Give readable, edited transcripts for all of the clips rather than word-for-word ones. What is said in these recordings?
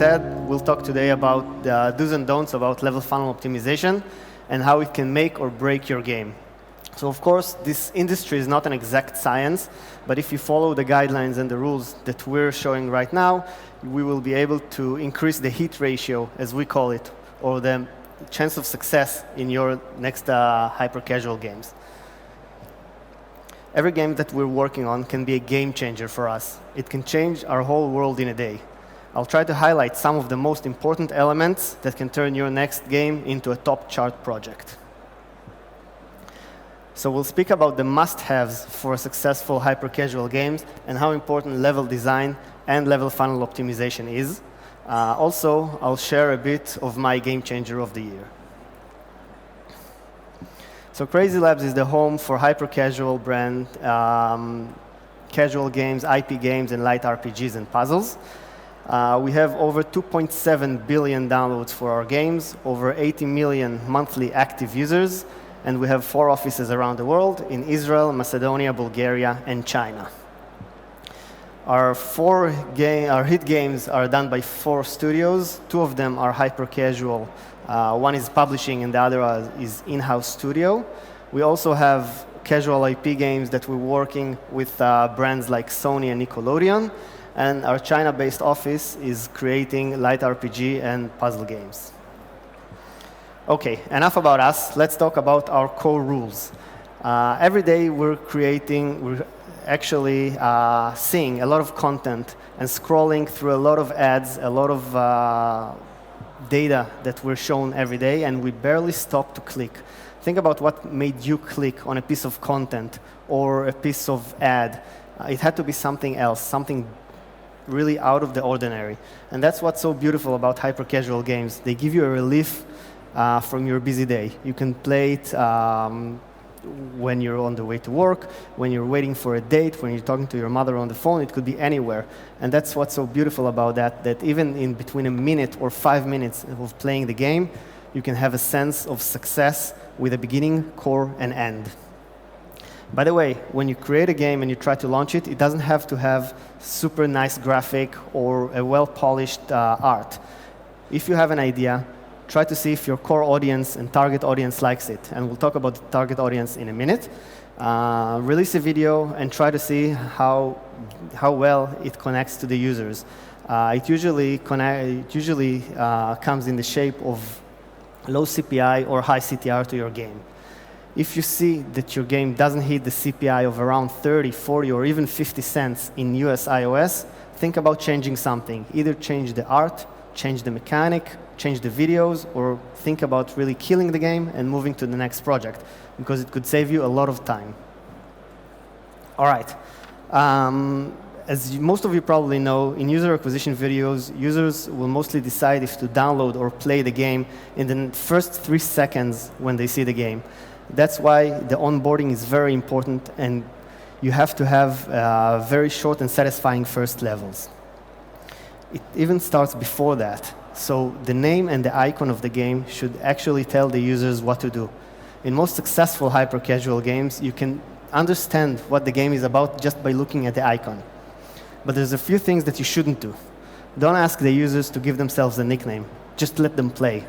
said, we'll talk today about the do's and don'ts about level funnel optimization and how it can make or break your game. So of course, this industry is not an exact science, but if you follow the guidelines and the rules that we're showing right now, we will be able to increase the hit ratio, as we call it, or the chance of success in your next hyper-casual games. Every game that we're working on can be a game changer for us. It can change our whole world in a day. I'll try to highlight some of the most important elements that can turn your next game into a top chart project. So we'll speak about the must-haves for successful hyper-casual games and how important level design and level funnel optimization is. Also, I'll share a bit of my game changer of the year. So Crazy Labs is the home for hyper-casual brand, casual games, IP games, and light RPGs and puzzles. We have over 2.7 billion downloads for our games, over 80 million monthly active users, and we have 4 offices around the world in Israel, Macedonia, Bulgaria, and China. Our hit games are done by 4 studios. 2 of them are hyper-casual. One is publishing, and the other is in-house studio. We also have casual IP games that we're working with brands like Sony and Nickelodeon. And our China-based office is creating light RPG and puzzle games. OK, enough about us. Let's talk about our core rules. Every day we're actually seeing a lot of content and scrolling through a lot of ads, a lot of data that we're shown every day, and we barely stop to click. Think about what made you click on a piece of content or a piece of ad. It had to be something else, something really out of the ordinary. And that's what's so beautiful about hyper-casual games. They give you a relief from your busy day. You can play it when you're on the way to work, when you're waiting for a date, when you're talking to your mother on the phone. It could be anywhere. And that's what's so beautiful about that, that even in between a minute or 5 minutes of playing the game, you can have a sense of success with a beginning, core, and end. By the way, when you create a game and you try to launch it, it doesn't have to have super nice graphic or a well-polished art. If you have an idea, try to see if your core audience and target audience likes it. And we'll talk about the target audience in a minute. Release a video and try to see how well it connects to the users. It usually comes in the shape of low CPI or high CTR to your game. If you see that your game doesn't hit the CPI of around 30, 40, or even 50 cents in US iOS, think about changing something. Either change the art, change the mechanic, change the videos, or think about really killing the game and moving to the next project, because it could save you a lot of time. All right. As most of you probably know, in user acquisition videos, users will mostly decide if to download or play the game in the first 3 seconds when they see the game. That's why the onboarding is very important, and you have to have very short and satisfying first levels. It even starts before that. So the name and the icon of the game should actually tell the users what to do. In most successful hyper-casual games, you can understand what the game is about just by looking at the icon. But there's a few things that you shouldn't do. Don't ask the users to give themselves a nickname. Just let them play.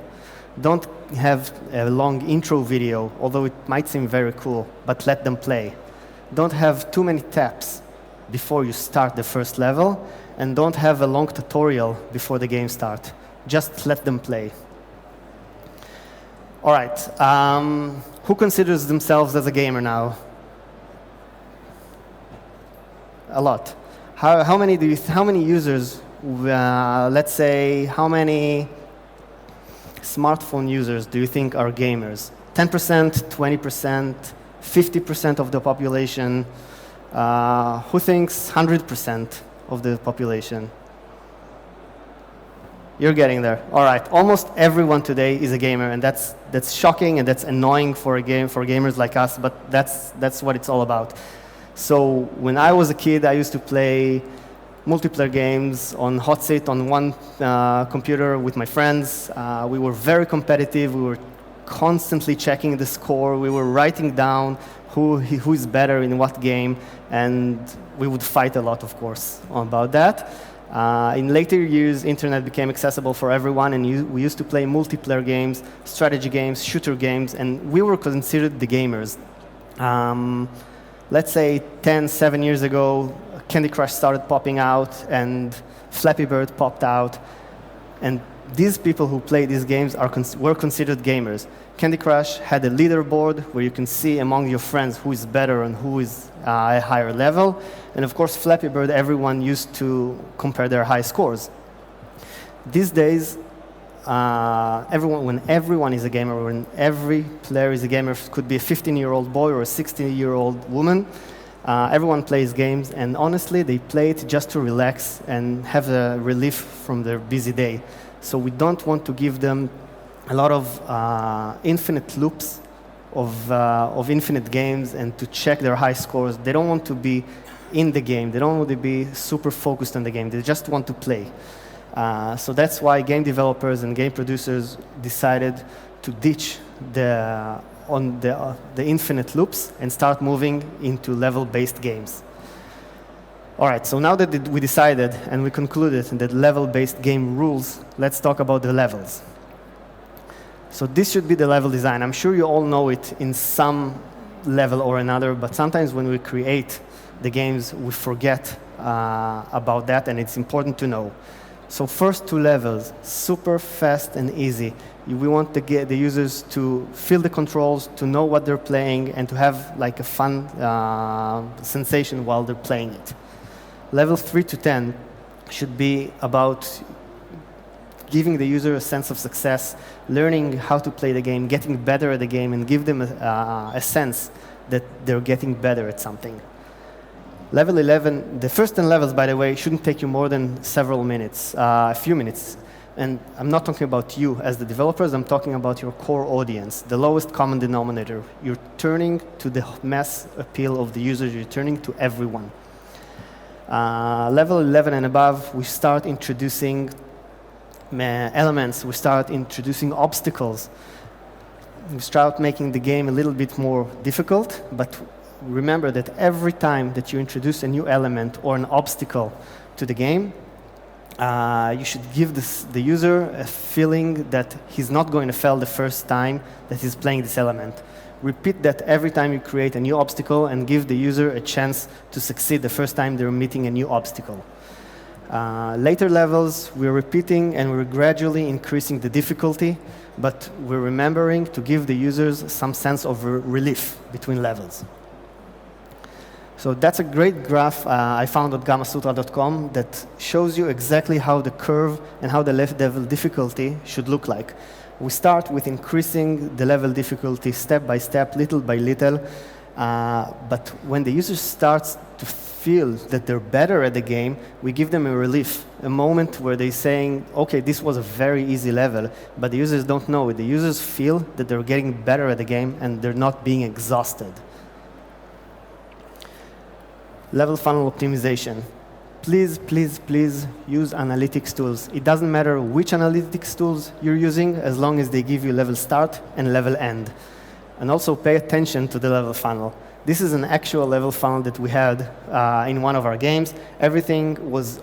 Don't have a long intro video, although it might seem very cool, but let them play. Don't have too many taps before you start the first level, and don't have a long tutorial before the game starts. Just let them play. All right. Who considers themselves as a gamer now? A lot. How many users, let's say, how many smartphone users do you think are gamers? 10%, 20%, 50% of the population? Who thinks 100% of the population? You're getting there. All right. Almost everyone today is a gamer, and that's shocking and that's annoying for gamers like us, but that's what it's all about. So when I was a kid, I used to play multiplayer games on hot seat on one computer with my friends. We were very competitive. We were constantly checking the score. We were writing down who is better in what game, and we would fight a lot, of course, about that. In later years, internet became accessible for everyone, and we used to play multiplayer games, strategy games, shooter games, and we were considered the gamers. Let's say 7 years ago, Candy Crush started popping out, and Flappy Bird popped out, and these people who play these games were considered gamers. Candy Crush had a leaderboard where you can see among your friends who is better and who is a higher level. And of course, Flappy Bird, everyone used to compare their high scores. These days, when everyone is a gamer, when every player is a gamer, it could be a 15-year-old boy or a 16-year-old woman, everyone plays games, and honestly, they play it just to relax and have a relief from their busy day. So we don't want to give them a lot of infinite loops of infinite games and to check their high scores. They don't want to be in the game. They don't want to be super focused on the game. They just want to play. So that's why game developers and game producers decided to ditch the infinite loops and start moving into level-based games. All right, so now that we decided and we concluded that level-based game rules, let's talk about the levels. So this should be the level design. I'm sure you all know it in some level or another, but sometimes when we create the games, we forget about that, and it's important to know. So first 2 levels, super fast and easy. We want the users to feel the controls, to know what they're playing, and to have like a fun sensation while they're playing it. Level 3 to 10 should be about giving the user a sense of success, learning how to play the game, getting better at the game, and give them a sense that they're getting better at something. Level 11, the first 10 levels, by the way, shouldn't take you more than several minutes, a few minutes. And I'm not talking about you as the developers, I'm talking about your core audience, the lowest common denominator. You're turning to the mass appeal of the users, you're turning to everyone. Level 11 and above, we start introducing elements, we start introducing obstacles. We start making the game a little bit more difficult, but remember that every time that you introduce a new element or an obstacle to the game, you should give the user a feeling that he's not going to fail the first time that he's playing this element. Repeat that every time you create a new obstacle and give the user a chance to succeed the first time they're meeting a new obstacle. Later levels, we're repeating and we're gradually increasing the difficulty, but we're remembering to give the users some sense of relief between levels. So that's a great graph I found at gamasutra.com that shows you exactly how the curve and how the level difficulty should look like. We start with increasing the level difficulty step by step, little by little, but when the user starts to feel that they're better at the game, we give them a relief, a moment where they're saying, okay, this was a very easy level, but the users don't know it. The users feel that they're getting better at the game and they're not being exhausted. Level funnel optimization. Please, please, please use analytics tools. It doesn't matter which analytics tools you're using, as long as they give you level start and level end. And also pay attention to the level funnel. This is an actual level funnel that we had in one of our games. Everything was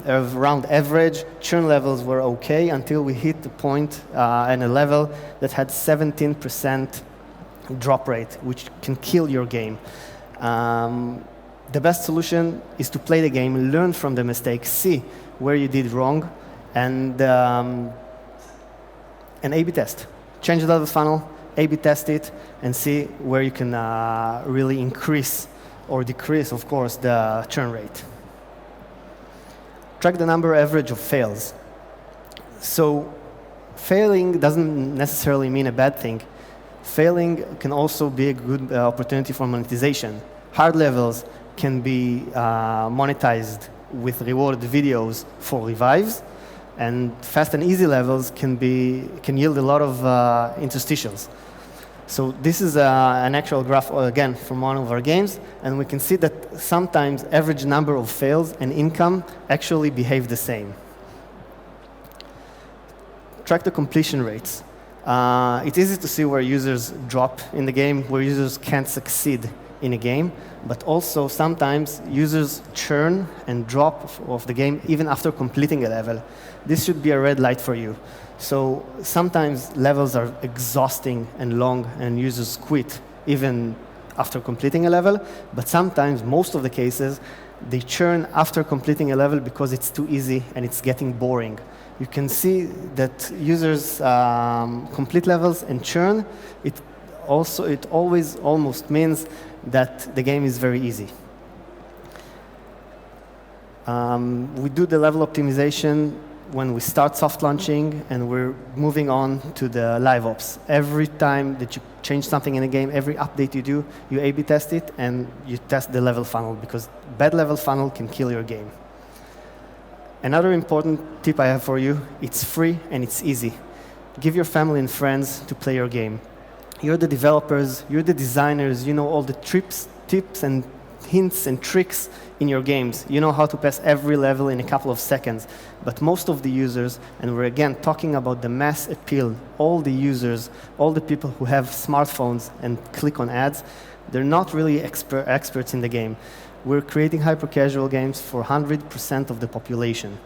around average. Churn levels were okay until we hit the point and a level that had 17% drop rate, which can kill your game. The best solution is to play the game, learn from the mistakes, see where you did wrong, and A/B test. Change the level funnel, A/B test it, and see where you can really increase or decrease, of course, the churn rate. Track the number average of fails. So failing doesn't necessarily mean a bad thing. Failing can also be a good opportunity for monetization. Hard levels can be monetized with rewarded videos for revives, and fast and easy levels can yield a lot of interstitials. So this is an actual graph, again, from one of our games, and we can see that sometimes average number of fails and income actually behave the same. Track the completion rates. It's easy to see where users drop in the game, where users can't succeed in a game, but also sometimes users churn and drop off the game even after completing a level. This should be a red light for you. So sometimes levels are exhausting and long, and users quit even after completing a level, but sometimes, most of the cases, they churn after completing a level because it's too easy and it's getting boring. You can see that users complete levels and churn. It always almost means that the game is very easy. We do the level optimization when we start soft launching, and we're moving on to the live ops. Every time that you change something in a game, every update you do, you A/B test it, and you test the level funnel, because bad level funnel can kill your game. Another important tip I have for you, it's free and it's easy. Give your family and friends to play your game. You're the developers, you're the designers, you know all the tips and hints and tricks in your games. You know how to pass every level in a couple of seconds. But most of the users, and we're again talking about the mass appeal, all the users, all the people who have smartphones and click on ads, they're not really experts in the game. We're creating hyper-casual games for 100% of the population.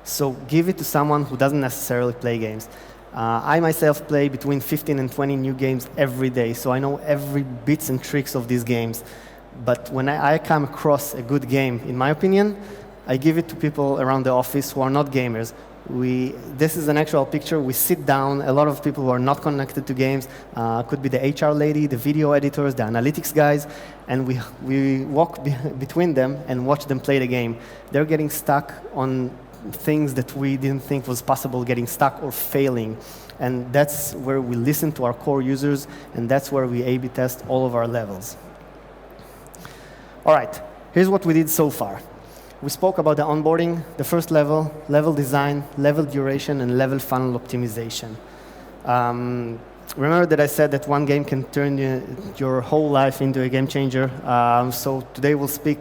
So give it to someone who doesn't necessarily play games. I myself play between 15 and 20 new games every day, so I know every bits and tricks of these games. But when I come across a good game, in my opinion, I give it to people around the office who are not gamers. This is an actual picture. We sit down, a lot of people who are not connected to games, could be the HR lady, the video editors, the analytics guys, and we walk between them and watch them play the game. They're getting stuck on things that we didn't think was possible, getting stuck or failing. And that's where we listen to our core users, and that's where we A/B test all of our levels. All right, here's what we did so far. We spoke about the onboarding, the first level, level design, level duration, and level funnel optimization. Remember that I said that one game can turn your whole life into a game changer. So today we'll speak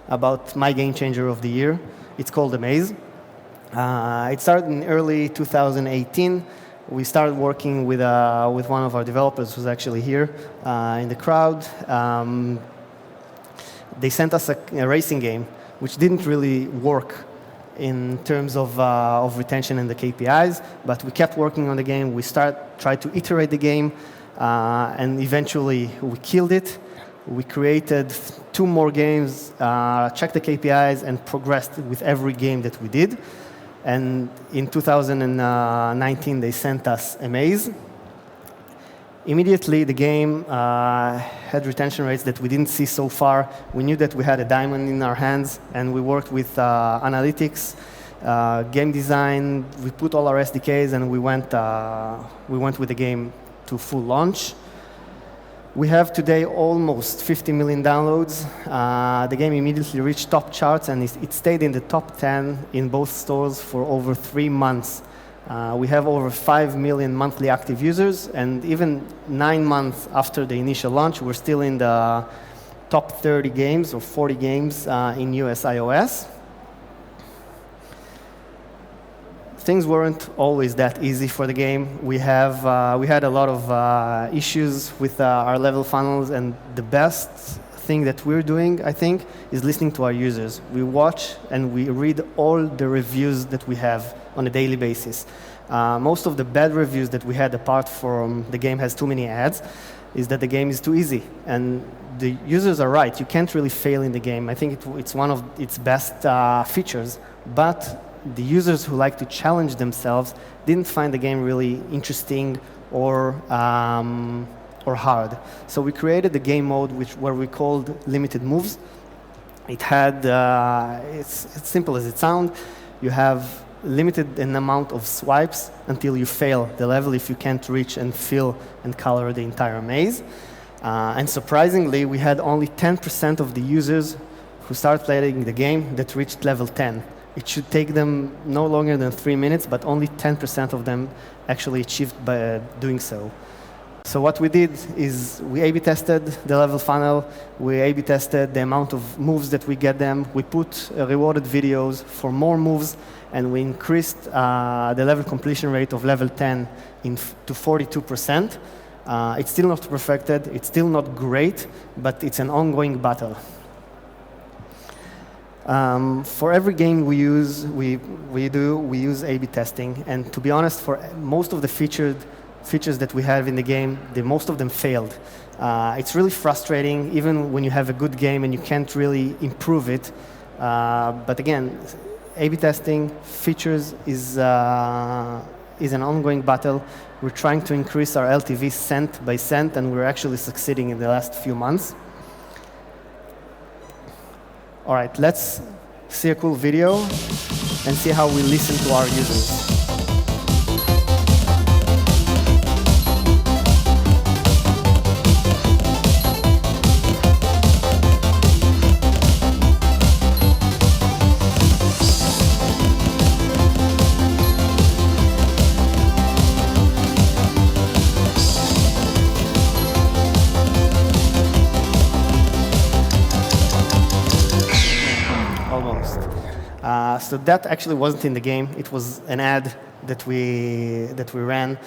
about my game changer of the year. It's called AMAZE. It started in early 2018. We started working with one of our developers who's actually here in the crowd. They sent us a racing game, which didn't really work in terms of retention and the KPIs, but we kept working on the game. We tried to iterate the game, and eventually we killed it. We created 2 more games, checked the KPIs, and progressed with every game that we did. And in 2019, they sent us AMAZE. Immediately, the game had retention rates that we didn't see so far. We knew that we had a diamond in our hands, and we worked with analytics, game design. We put all our SDKs, and we went with the game to full launch. We have today almost 50 million downloads. The game immediately reached top charts, and it stayed in the top 10 in both stores for over 3 months. We have over 5 million monthly active users, and even 9 months after the initial launch, we're still in the top 30 games or 40 games in US iOS. Things weren't always that easy for the game. We had a lot of issues with our level funnels, and the best thing that we're doing, I think, is listening to our users. We watch and we read all the reviews that we have on a daily basis. Most of the bad reviews that we had, apart from the game has too many ads, is that the game is too easy. And the users are right. You can't really fail in the game. I think it's one of its best features. But the users who like to challenge themselves didn't find the game really interesting or hard. So we created the game mode where we called limited moves. It had, it's simple as it sounds. You have limited an amount of swipes until you fail the level if you can't reach and fill and color the entire maze. And surprisingly, we had only 10% of the users who started playing the game that reached level 10. It should take them no longer than 3 minutes, but only 10% of them actually achieved by doing so. So what we did is we A/B tested the level funnel, we A/B tested the amount of moves that we get them, we put rewarded videos for more moves, and we increased the level completion rate of level 10 to 42%. It's still not perfected. It's still not great, but it's an ongoing battle. For every game we use, we use A/B testing, and to be honest, for most of the features that we have in the game, most of them failed. It's really frustrating, even when you have a good game and you can't really improve it. But again, A/B testing features is an ongoing battle. We're trying to increase our LTV cent by cent, and we're actually succeeding in the last few months. All right, let's see a cool video and see how we listen to our users. So that actually wasn't in the game. It was an ad that we ran.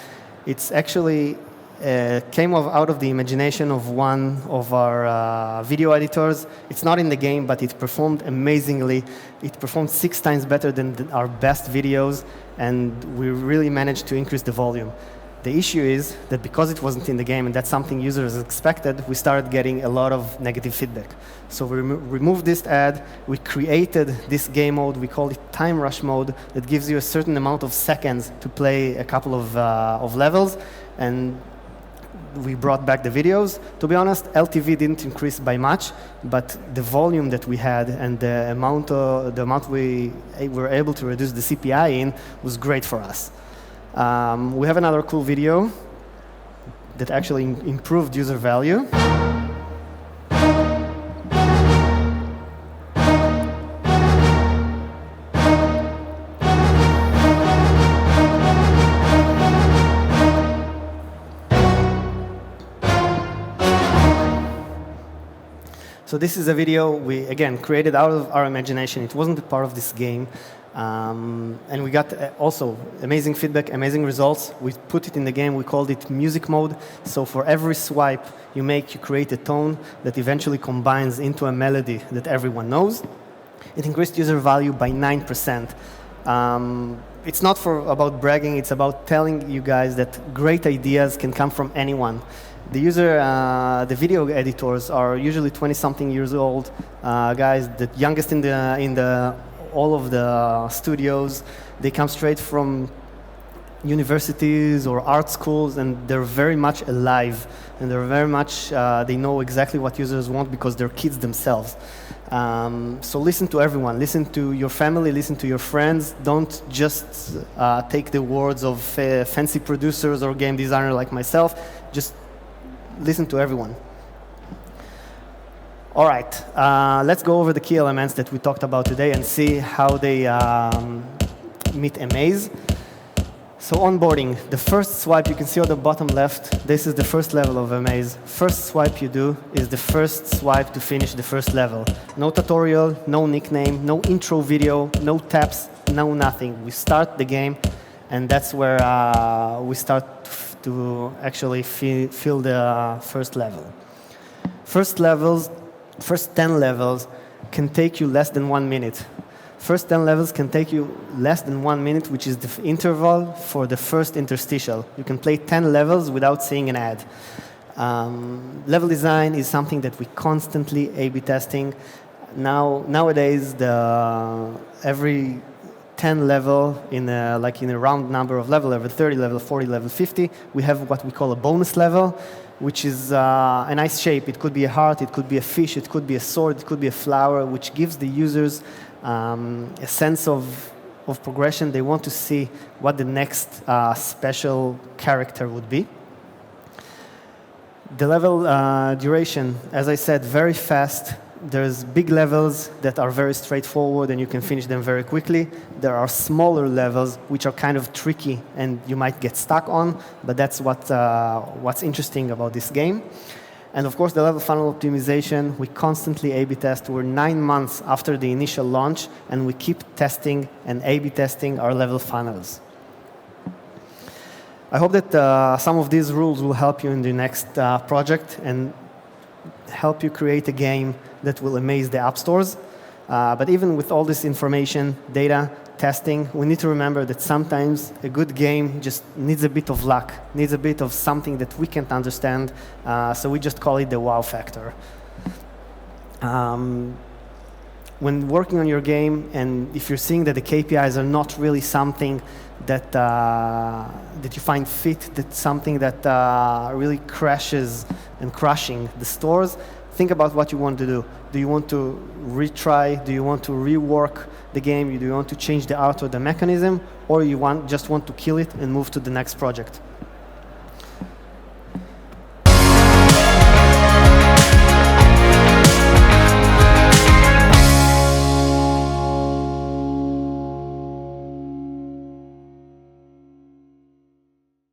It's actually came out of the imagination of one of our video editors. It's not in the game, but it performed amazingly. It performed 6 times better than our best videos, and we really managed to increase the volume. The issue is that because it wasn't in the game, and that's something users expected, we started getting a lot of negative feedback. So we removed this ad. We created this game mode. We call it time rush mode that gives you a certain amount of seconds to play a couple of levels. And we brought back the videos. To be honest, LTV didn't increase by much, but the volume that we had and the amount we were able to reduce the CPI in was great for us. We have another cool video that actually improved user value. So this is a video we, again, created out of our imagination. It wasn't a part of this game. And we got also amazing feedback, amazing results. We put it in the game. We called it music mode. So for every swipe you make, you create a tone that eventually combines into a melody that everyone knows. It increased user value by 9%. It's not about bragging. It's about telling you guys that great ideas can come from anyone. The video editors are usually 20-something years old guys, the youngest in all of the studios. They come straight from universities or art schools, and they're very much alive, and they're very much, they know exactly what users want because they're kids themselves. So listen to everyone, listen to your family, listen to your friends. Don't just take the words of fancy producers or game designer like myself. Just listen to everyone. All right, let's go over the key elements that we talked about today and see how they meet AMAZE. So onboarding, the first swipe you can see on the bottom left, this is the first level of AMAZE. First swipe you do is the first swipe to finish the first level. No tutorial, no nickname, no intro video, no taps, no nothing. We start the game, and that's where we start to actually feel the first level. First 10 levels can take you less than 1 minute. First 10 levels can take you less than 1 minute, which is the interval for the first interstitial. You can play 10 levels without seeing an ad. Level design is something that we constantly A/B testing. Nowadays, every 10 level in a round number of level 30, level 40, level 50, we have what we call a bonus level, which is a nice shape. It could be a heart, it could be a fish, it could be a sword, it could be a flower, which gives the users a sense of progression. They want to see what the next special character would be. The level duration, as I said, very fast. There's big levels that are very straightforward and you can finish them very quickly. There are smaller levels which are kind of tricky and you might get stuck on, but that's what's interesting about this game. And of course, the level funnel optimization, we constantly A/B test. We're 9 months after the initial launch, and we keep testing and A/B testing our level funnels. I hope that some of these rules will help you in the next project and help you create a game that will amaze the app stores. But even with all this information, data, testing, we need to remember that sometimes a good game just needs a bit of luck, needs a bit of something that we can't understand. So we just call it the wow factor. When working on your game, and if you're seeing that the KPIs are not really something that that you find fit, that's something that really crashes and crushing the stores, think about what you want to do. Do you want to retry? Do you want to rework the game? Do you want to change the art or the mechanism? Or you just want to kill it and move to the next project?